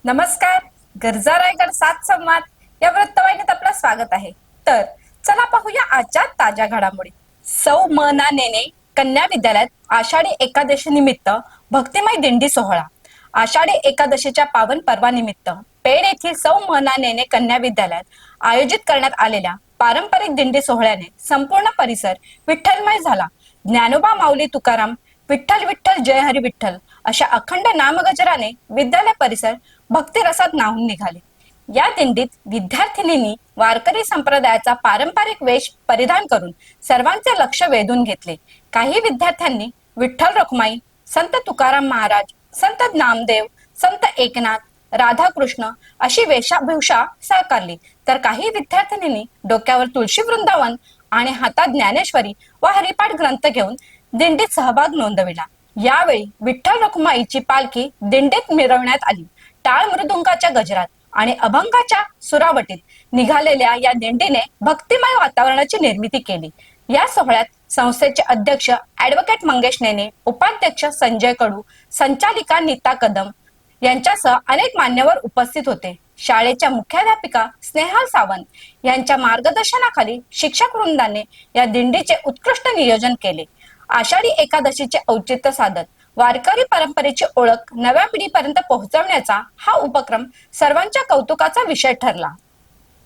नमस्कार. गरजा रायगड सात संवाद या वृत्तवाहिनीत आपलं स्वागत आहे. तर चला पाहूया आजच्या ताज्या घडामोडी. सौ मना नेने कन्या विद्यालयात आषाढी एकादशी निमित्त भक्तिमय दिंडी सोहळा. आषाढी एकादशीच्या पावन पर्वानिमित्त पेड येथील सौ मना नेने कन्या विद्यालयात आयोजित करण्यात आलेल्या पारंपरिक दिंडी सोहळ्याने संपूर्ण परिसर विठ्ठलमय झाला. ज्ञानोबा माऊली तुकाराम विठ्ठल विठ्ठल जय हरी विठ्ठल अशा अखंड नामगजराने विद्यालय परिसर भक्तिरसात न्हाऊन निघाले. या दिंडीत विद्यार्थिनींनी वारकरी संप्रदायाचा पारंपरिक वेश परिधान करून सर्वांचे लक्ष वेधून घेतले. काही विद्यार्थ्यांनी विठ्ठल रखुमाई, संत तुकाराम महाराज, संत नामदेव, संत एकनाथ, राधाकृष्ण अशी वेशभूषा साकारली, तर काही विद्यार्थिनींनी डोक्यावर तुळशी वृंदावन आणि हातात ज्ञानेश्वरी व हरिपाठ ग्रंथ घेऊन दिंडीत सहभाग नोंदविला. यावेळी विठ्ठल रखुमाईची पालखी दिंडीत मिरवण्यात आली. टाळ मृदुंगाच्या गजरात आणि अभंगाच्या सुरावटीत निघालेल्या या दिंडीने भक्तिमय वातावरणाची निर्मिती केली. या सोहळ्यात संस्थेचे अध्यक्ष ऍडव्होकेट मंगेश नेने, उपाध्यक्ष संजय कडू, संचालिका नीता कदम यांच्यासह अनेक मान्यवर उपस्थित होते. शाळेच्या मुख्याध्यापिका स्नेहल सावंत यांच्या मार्गदर्शनाखाली शिक्षक वृंदाने या दिंडीचे उत्कृष्ट नियोजन केले. आषाढी एकादशीचे औचित्य साधत वारकरी परंपरेची ओळख नव्या पिढीपर्यंत पोहोचवण्याचा हा उपक्रम सर्वांच्या कौतुकाचा विषय ठरला.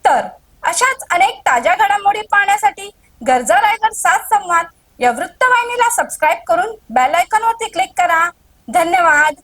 तर अशाच अनेक ताज्या घडामोडी पाहण्यासाठी गरजा रायगड सात संवाद या वृत्तवाहिनीला सबस्क्राईब करून बेल आयकॉनवरती क्लिक करा. धन्यवाद.